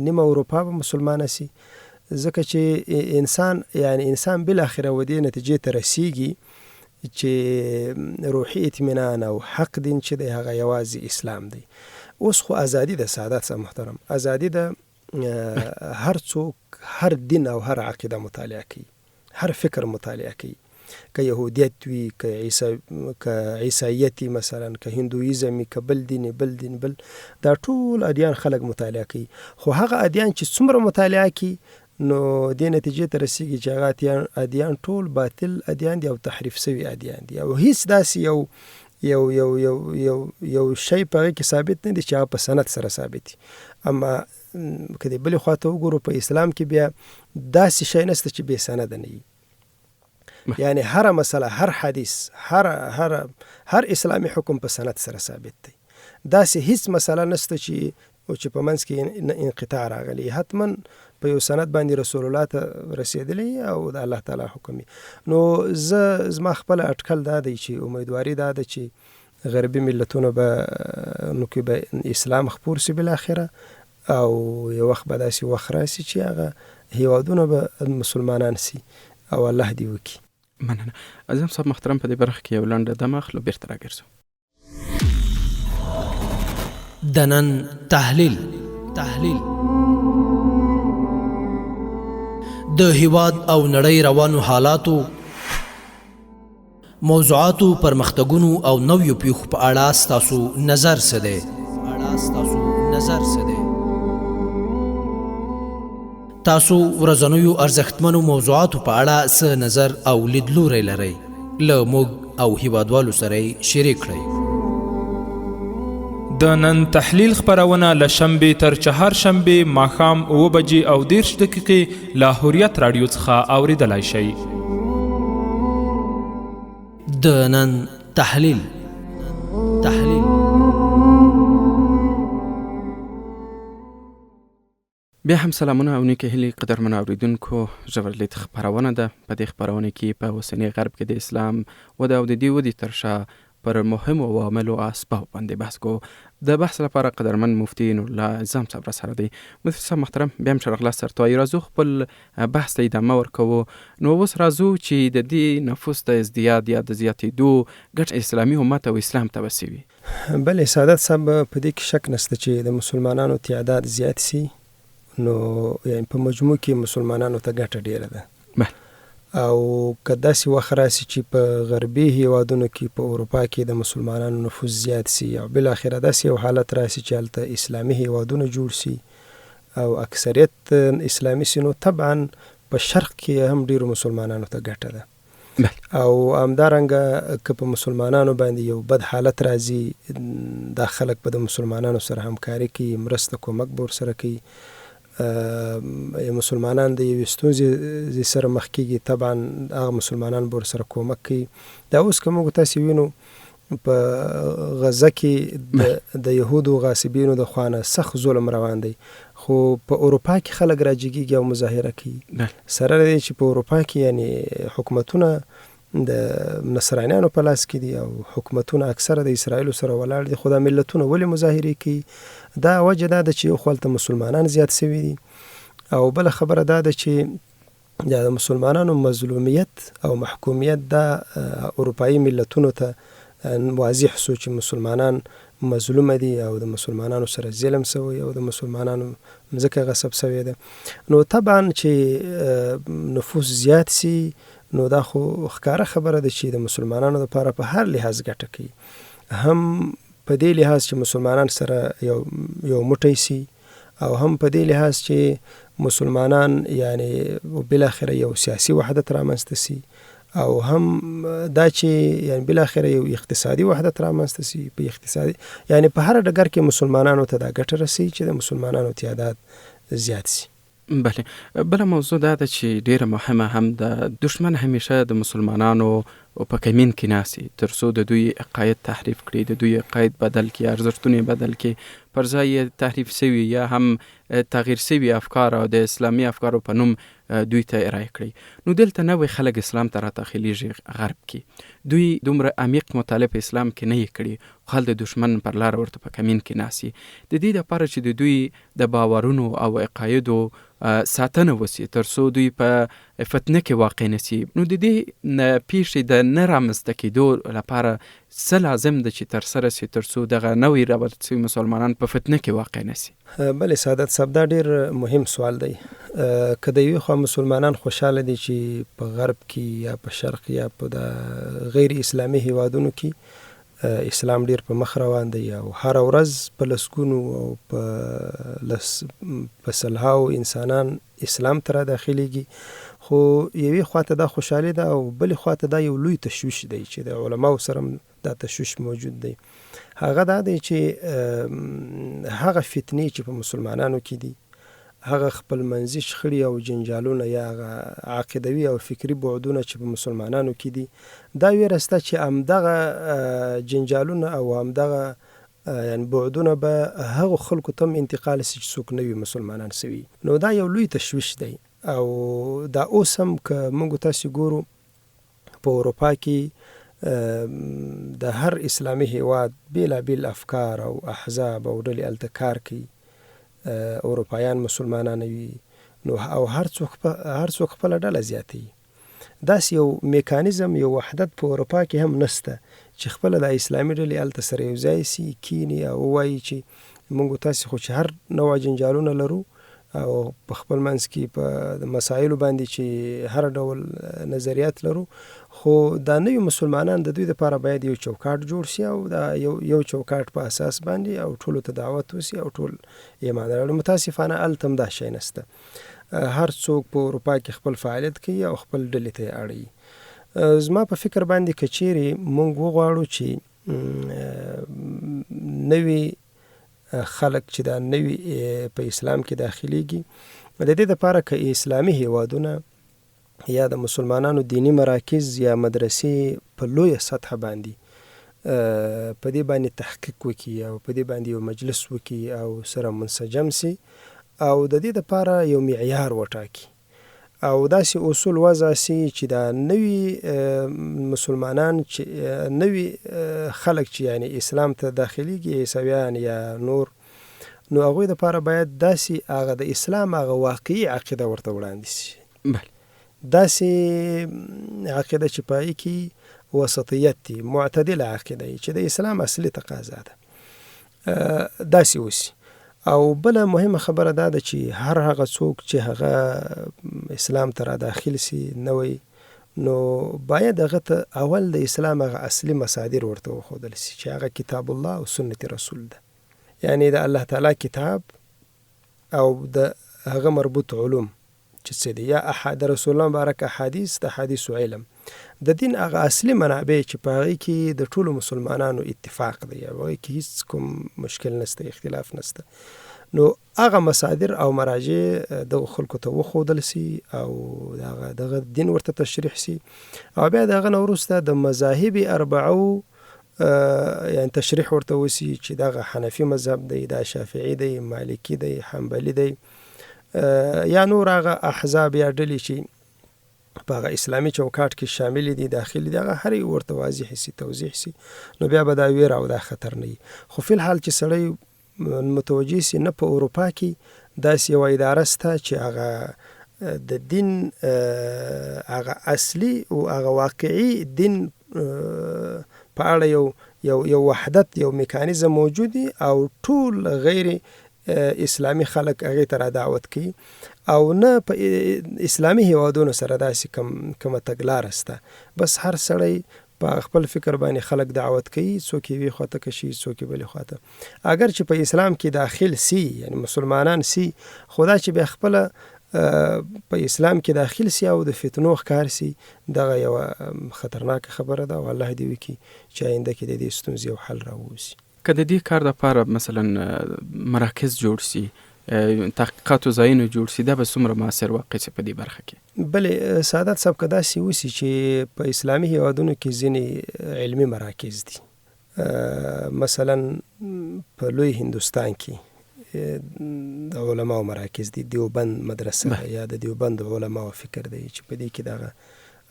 نیمه اروپا به مسلمانه سي. ځکه چې انسان بالاخره و دې نتیجې ته رسیږي چې روحي اطمینان او حق دین چې دی هغه یوازې اسلام دی. اوس خو ازادي ده سعادت صاحب محترم، ازادي ده، هر څوک هر دین او هر عقیده مطالعه کوي، هر فکر مطالعه کوي. که یهودیت وي، که عیسایت وي، مثلا که هندویزم وي، که بل دین دا ټول ادیان خلک مطالعه کوي. خو هغه ادیان چې څومره مطالعه کوي نو دې نتیجې ته رسیږي چې هغه ادیان ټول باطل ادیان دي او تحریف سوي ادیان دي، او هیڅ داسې یو شی په هغې کې ثابت نه دی چې هغه په سند سره ثابت وي. اما که د بلې خواته وګورو په اسلام کې بیا داسې شی نشته چې بې سنده نه وي. یعنی هر مسله، هر حدیث، هر اسلامي حکم په سند سره ثابت دی. داسې هیڅ مسله نشته چې په منځ کې انقطاع راغلی، حتما په یو سند باندې رسول الله ته رسیدلی او د الله تعالی حکم. نو زما خپل اټکل دا دی چې امیدواري دا ده چې غربي ملتونه به اسلام خپور سي بالاخره، او یو وخت به داسې وخت راسي چې هغه هیوادونه به مسلمانان سي او الله دې وکړي. مننه. اعظم صاحب محترم، په دې برخه کې یو لنډه دمه اخلو، بیرته راګرځو. د نن تحلیل د هیواد او نړۍ روانو حالاتو، موضوعاتو، پرمختګونو او نویو پیښو په اړه ستاسو نظر څه دی؟ تاسو ورځنیو ارزښتمنو موضوعاتو په اړه څه نظر او لیدلوری لرئ؟ له موږ او هیوادوالو سره شریک کړئ. د نن تحلیل خپرونه له شنبې تر چهارشنبې ماښام 7:30 له حریت راډیو څخه اورېدلی شئ. د نن تحلیل. بیا هم سلامونه او نیکې هیلې قدرمنو اورېدونکو. ژور لید خپرونه ده. په دې خپرونه کې په اوسني غرب کې د اسلام وده او د دې ودې تر شا پر مهمو عواملو او اسبابو باندې بحث کوو. د بحث لپاره قدرمن مفتي نورالله اعظم صاحب راسره دی. مفتي صاحب محترم، بیا هم ښه راغلاست. سرتوایي راځو خپل بحث ته ادامه ورکوو. نو اوس راځو چې د دې نفوس د ازدیاد یا د زیاتېدو ګټه اسلامي امت او اسلام ته به څه وي؟ بلې سعادت صاحب، په دې کې شک نشته چې د مسلمانانو تعداد زیات سي، نو یعنی په مجموع کې مسلمانانو ته ګټه ډیره ده. او که داسې وخت راسي چې په غربي هیوادونو کې، په اروپا کې د مسلمانانو نفوس زیات سي، او بالاخره داسې یو حالت راسي چې هلته اسلامي هیوادونه جوړ سي او اکثریت اسلامي سي، نو طبعا په شرق کې هم ډیرو مسلمانانو ته ګټه ده. او همدارنګه که په مسلمانانو باندې یو بد حالت راځي، دا خلک به د مسلمانانو سره همکاري کوي، مرسته کومک به ورسره کوي. مسلمانان د یوې ستونزې سره مخ کېږي، طبعا هغه مسلمانان به ورسره کومک کوي. دا اوس که موږ تاسې وینو په غزه کې د یهودو غاصبینو د خوا نه سخت ظلم روان دی، خو په اروپا کې خلک راجګېږي او مظاهره کوي. سره دی چې په اروپا کې یعنی حکومتونه د نصرانیانو په لاس کې دي او حکومتونه اکثره د اسرائیلو سره ولاړ دي، خو دا ملتونه ولې مظاهرې کوي؟ دا وجه دا ده چې یو خو هلته مسلمانان زیات سوي دي، او بله خبره دا ده چې د مسلمانانو مظلومیت او محکومیت دا اروپایي ملتونو ته واضح سو چې مسلمانان مظلومه دي او د مسلمانانو سره ظلم سوی او د مسلمانانو مځکه غصب سوی ده. نو طبعا چې نفوس زیات سي، نو دا خو ښکاره خبره ده چې د مسلمانانو لپاره په هر لحاظ ګټه کوي، هم په دې لحاظ چې مسلمانان سره یو موټی سي، او هم په دې لحاظ چې مسلمانان یعنی بالاخره یو سیاسي وحدت رامنځته سي، او هم دا چې یعنی بالاخره یو اقتصادي وحدت رامنځته سي. په اقتصادي یعنی په هر ډګر کې مسلمانانو ته دا ګټه رسي چې د مسلمانانو تعداد زیات سي. بله، بله موضوع دا ده چې ډیره مهمه هم ده. دشمن همیشه د مسلمانانو په کمین کې ناسي تر څو د دوی عقاید تحریف کړي، د دوی عقاید بدل کړي، ارزښتونه بدل کړي، پر ځای تحریف سوي یا هم تغییر سوي افکار او د اسلامي افکارو په نوم دوی ته ارائه کړي. نو دلته نوې خلک اسلام ته راتاخلیږي غرب کې. دوی دومره عمیق مطالعه په اسلام کې نه یې کړي، خل د دشمن پر لار ورته په کمین کې ناسي. د دې لپاره چې د دوی د باورونو او عقایدو ساتنه وسی تر څو دوی په فتنه کې واقع نسی. نو د دې پیښې د نه رامنځته کېدو لپاره څه لازم ده چې ترسره سي تر څو دغه نوې رابطه سوي مسلمانان په فتنه کې واقع نسی؟ بلې سعادت صاحب، دا ډېر مهم سوال دی. که د یوې خوا مسلمانان خوشحاله دي چې په غرب کې یا په شرق یا په د غیر اسلامي هیوادونو کې اسلام ډیر په مخ روان دی او هر ورځ په لسګونو او په سلهاو انسانان اسلام ته را داخليږي، خو یوې خواته دا خوشحالي ده او بلې خواته دا یو لوی تشویش دی چې د علماو سره دا تشویش موجود دی. هغه دا دی چې هغه فتنې چې په مسلمانانو کې دي، هغه خپل منځي شخړې او جنجالونه یا هغه عقیدوي او فکري بعدونه چې په مسلمانانو کې دي، دا ویره شته چې همدغه جنجالونه او همدغه یعنی بعدونه به هغو خلکو ته هم انتقال شي چې څوک نوي مسلمانان سوي. نو دا یو لوی تشویش دی او دا اوس هم که موږ تاسې ګورو په اروپا کې د هر اسلامي هیواد بیلابیل افکار او احزاب او ډلې هلته کار کوي، اروپایان مسلمانان وي، نو او هر څوک خپله ډله زیاتوي. داسې یو میکانیزم، یو وحدت په اروپا کې هم نسته چې خپله د اسلامي ډلې هلته سره یو ځای سي، کیني او ووایي چې موږ تاسې خو چې هر نوع جنجالونه لرو او په خپل منځ کې په مسایلو باندې چې هر ډول نظریات لرو، خو دا نوي مسلمانان د دوی لپاره باید یو چوکاټ جوړ شي او دا یو چوکاټ په اساس باندې او ټولو ته دعوت وشي او ټول ایمان راوړي. متاسفانه هلته هم دا شی نسته. هر څوک په اروپا کې خپل فعالیت کوي او خپل ډلې ته یې اړوي. زما په فکر باندې که چیرې موږ وغواړو چې نوي خلق چې دا نوي په اسلام کې داخليږي، د دې لپاره که اسلامي هیوادونه یا د مسلمانانو دینی مراکز یا مدرسې په لویه سطح باندې په دې باندې تحقیق وکړي او په دې باندې یو مجلس وکړي او سره منسجم سي او د دې لپاره یو معیار وټاکي او داسې اصول وضع سي چې دا نوي مسلمانان چې نوي خلق چې یعنی اسلام ته داخليږي، عیسویان یا نور، نو هغوی لپاره باید داسې هغه د اسلام هغه واقعي عقیده ورته وړاندې سي. بله، داسې عقیده چې پای کې وسطیت دي، معتدله عقیده چې د اسلام اصلي تقاضا ده، داسې وسي. او بله مهمه خبره دا ده چې هر هغه څوک چې هغه اسلام ته را داخل سي نوی، نو باید هغه ته اول د اسلام هغه اصلي مصادر ورته وښودل سي چې هغه کتاب الله او سنت رسول ده، یعنی د الله تعالی کتاب او د هغه مربوط علوم چې څه دي، یا د رسول الله مبارک احادیث، د حدیث علم، د دین هغه اصلي منابع چې په هغې کې د ټولو مسلمانانو اتفاق دی، هغې کې هیڅ کوم مشکل نسته، اختلاف نسته. نو هغه مصادر او مراجع دغه خلکو ته وښودل سي او دغه دین ورته تشریح سي او بیا د هغه نه وروسته د مذاهب اربعو یعنی تشریح ورته وسي چې دغه حنفي مذهب دی، دا شافعي دی، مالکي دی، حنبلي دی، یا نور هغه احزاب یا ډلې چې په هغه اسلامي چوکاټ کې شامل دي، داخلي دي، هغه هر یو ورته واضح سي، توضیح سي، نو بیا به دا ویره او دا خطر نه وي. خو فی الحال چې سړی متوجه سي، نه په اروپا کې داسې یوه اداره سته چې هغه د دین هغه اصلي او هغه واقعي دین په اړه یو وحدت، یو میکانیزم موجود دی او ټول غیر اسلامي خلق هغې ته را دعوت کوي او نه په اسلامي هیوادونو سره داسې کومه تګلاره سته. بس هر سړی په خپل فکر باندې خلق دعوت کوي، څوک یې ویې خواته کشي، څوک یې بلې خواته. اگر چې په اسلام کې داخل سي، یعنی مسلمانان سي، خو دا چې بیا خپله په اسلام کې داخل سي او د فتنو ښکار سي، دغه یوه خطرناکه خبره ده او الله دې وکړي چې آینده کې د دې ستونزې یو حل راووځي. که د دې کار دپاره مثلا مراکز جوړ سي، تحقیقاتو ځایونه جوړ سي، دا به څومره مؤثر واقع سي په دې برخه کې؟ بلې سعادت صاحب، که داسې وسي چې په اسلامي هیوادونو کې ځینې علمي مراکز دي، مثلا په لوی هندوستان کې د علماو مراکز دي، دیوبند مدرسه یا د دیوبند علماو فکر دی چې په دې کې دغه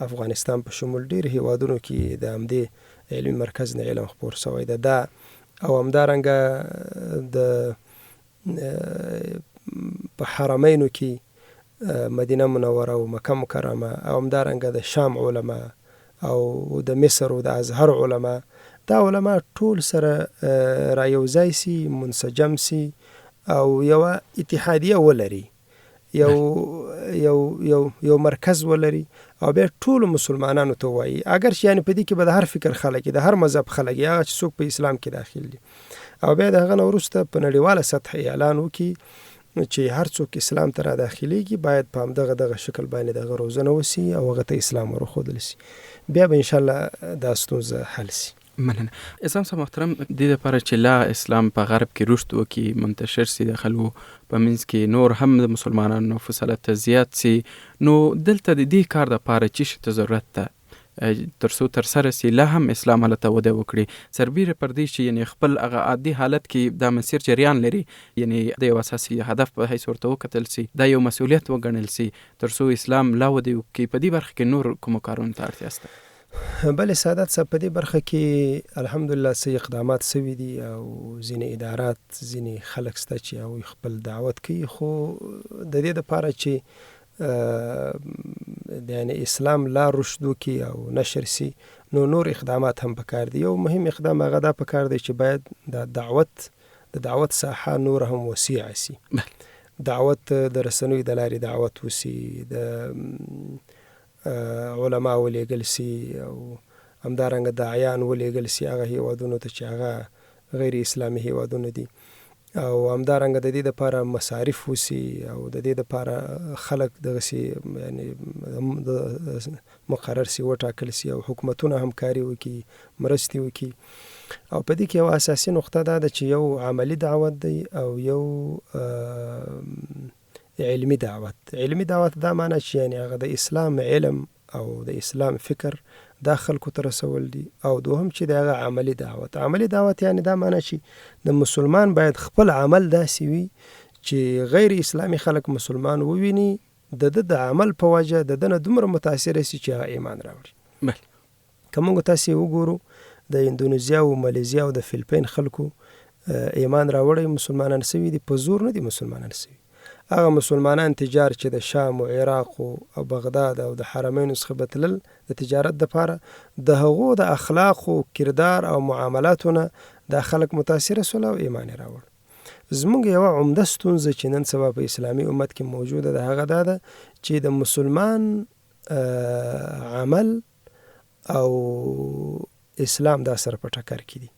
افغانستان په شمول ډېر هیوادونو کې د همدې علمي مرکز نه علم خپور شوی ده. دا او همدارنګه د په حرمینو کې مدینه منوره او مکه مکرمه او همدارنګه د شام علما او د مصر او د ازهر علما، دا علما ټول سره را یوځای سي، منسجم سي او یوه اتحادیه ولري، یو مرکز ولري او بیا ټولو مسلمانانو ته وایي. اگر چې یعنې په دې کې به د هر فکر خلک د هر مذهب خلک هغه چې څوک په اسلام کې داخل دي، او بیا د هغه نه وروسته په نړیواله سطح اعلان وکړي چې هر څوک اسلام ته را داخليږي باید په همدغه شکل باندې دغه روزنه وسي او هغه ته اسلام ورښودل سي، بیا به انشاءالله دا ستونزه حل سي. مننه. اسلام صاحب محترم، د دې لپاره چې لا اسلام په غرب کې رشد وکړي، منتشر سي، د خلکو په منځ کې نور هم د مسلمانانو نفوذ هلته زیات سي، نو دلته د دې کار دپاره څه شي ته ضرورت ده تر څو ترسره سي لا هم اسلام هلته وده وکړي، سربیره پر دې چې یعنې خپل هغه عادي حالت کې دا مسیر جریان لري، یعنې د یو اساسي هدف په حیث ورته وکتل سي، دا یو مسؤلیت وګڼل سي تر څو اسلام لا وده وکړي. په دې برخه کې نور کومو کارونو ته اړتیا شته؟ بله سعادت صاحب، په دې برخه کې الحمدلله څه اقدامات سوي دي او ځینې ادارات، ځینې خلک شته چې هغوی خپل دعوت کوي، خو د دې دپاره چې یعنې اسلام لا رشد وکړي او نشر سي نو نور اقدامات هم پکار دي. یو مهم اقدام هغه دا پکار دی چې باید د دعوت ساحه نور هم وسیع سي، دعوت د رسنیو د لارې دعوت وسي، د علما ولیږل سي او همدارنګه داعیان ولیږل سي هغه هیوادونو ته چې هغه غیر اسلامي هیوادونه دي، او همدارنګه د دې دپاره مصارف وسي او د دې دپاره خلک دغسې یعنې مقرر سي، وټاکل سي او حکومتونه همکاري وکړي، مرستې وکړي. او په دې کې یوه اساسي نقطه دا ده چې یو عملي دعوت دی او یو علمي دعوت. علمي دعوت دا معنی چې یعنې هغه د اسلام علم او د اسلام فکر دا خلکو ته رسول دي، او دوهم چې د هغه عملي دعوت. عملي دعوت یعنې دا معنی چې د مسلمان باید خپل عمل داسې وي چې غیر اسلامي خلک مسلمان وویني، د ده د عمل په وجه د ده نه دومره متاثره سي چې هغه ایمان راوړي. که موږ تاسې وګورو د اندونیزیا او مالیزیا او د فلپین خلکو ایمان راوړی مسلمانان سوي دي، په زور نه دي مسلمانان سوي. هغه مسلمانان تجار چې د شام او عراق او بغداد او د حرمینو څخه به تلل د تجارت دپاره، د هغو د اخلاق او کردار او معاملاتو نه دا خلک متاثره سول او ایمان یې راوړ. زموږ یوه عمده ستونزه چې نن سبا په اسلامي امت کې موجوده ده هغه دا ده چې د مسلمان عمل او اسلام دا سره په ټکر کې دي.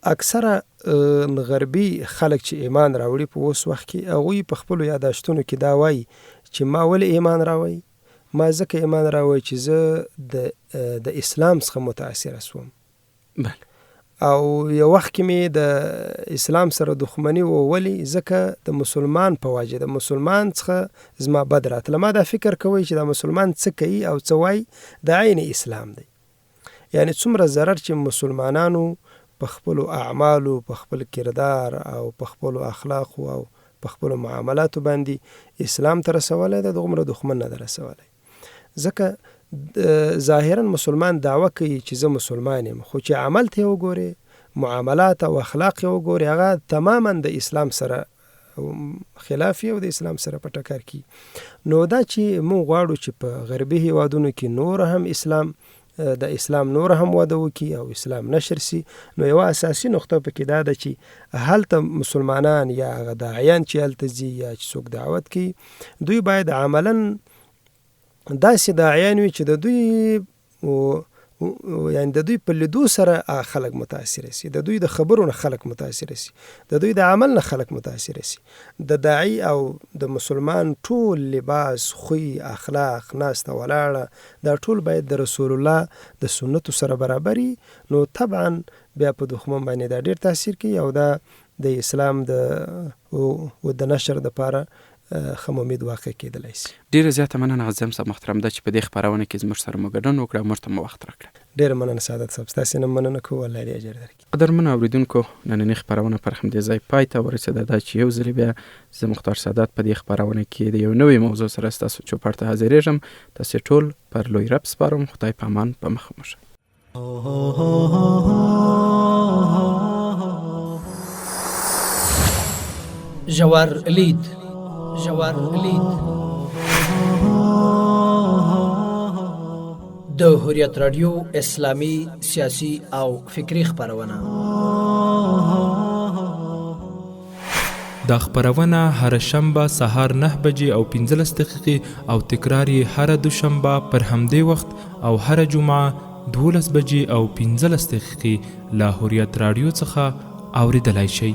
اکثره غربي خلک چې ایمان راوړي په اوس وخت کې هغوی په خپلو یاداشتونو کې دا وایي چې ما ولې ایمان راوړی، ما ځکه ایمان راوړی چې زه د اسلام څخه متاثره سوم، او یو وخت کې مې د اسلام سره دښمني وولي ځکه د مسلمان په وجه د مسلمان څخه زما بد راتله. ما دا فکر کوی چې دا مسلمان څه کوي او څه وایي د عین اسلام دی. یعنې څومره ضرر چې مسلمانانو په خپلو اعمالو، په خپل کردار او په خپلو اخلاقو او په خپلو معاملاتو باندې اسلام ته رسولی ده، دغومره دښمن نه ده رسولی. ځکه ظاهرا مسلمان دعوه کوي چې زه مسلمان یم، خو چې عمل ته یې وګورې، معاملات او اخلاق یې وګورې، هغه تماما د اسلام سره خلاف او د اسلام سره په ټکر کې. نو دا چې موږ غواړو چې په غربي هیوادونو کې نور هم د اسلام نور هم وده وکړي او اسلام نشر سي، نو یوه اساسي نقطه پکې دا ده چې هلته مسلمانان یا هغه داعیان چې هلته ځي یا چې څوک دعوت کوي، دوی باید عملا داسې داعیان وي چې د دوی یعنې د دوی په لیدو سره خلک متاثره سي، د دوی د خبرو نه خلک متاثره سي، د دوی د عمل نه خلک متاثره سي. د داعي او د مسلمان ټول لباس، خوی، اخلاق، ناسته ولاړه، دا ټول باید د رسول الله د سنتو سره برابري. نو طبعا بیا په دښمن باندې دا ډېر تاثیر کوي او دا د اسلام د نشر دپاره خم امید واقع کېدلی شي. ډېره زیاته مننه عظیم صاحب محترم ده چې په دې خپرونه کې زموږ سره مو ګډون وکړه، موږ ته مو وخت راکړه. ډېره مننه سعادت صاحب، ستاسې نه مننه کوو، الله دې اجر درکړي. قدرمنو اورېدونکو، نننۍ خپرونه پر همدې ځای پای ته ورسېده. دا چې یو ځلې بیا زه مختار سادات په دې خپرونه کې د یو نوې موضوع سره ستاسو چوپړ ته حاضرېږم. تاسې ټول پر لوی رب سپارم. خدای په امان، په مخه مو شه. ژور لید د هوریت رادیو اسلامي سیاسي او فکری خپرونه. دا خپرونه هر شنبه سهار 9 بجې او 15 دقیقې او تکرار یې هر دوشنبه پر همدې وخت او هر جمعه 12 بجې او 15 دقیقې له هوریت رادیو څخه اوریدلای شئ.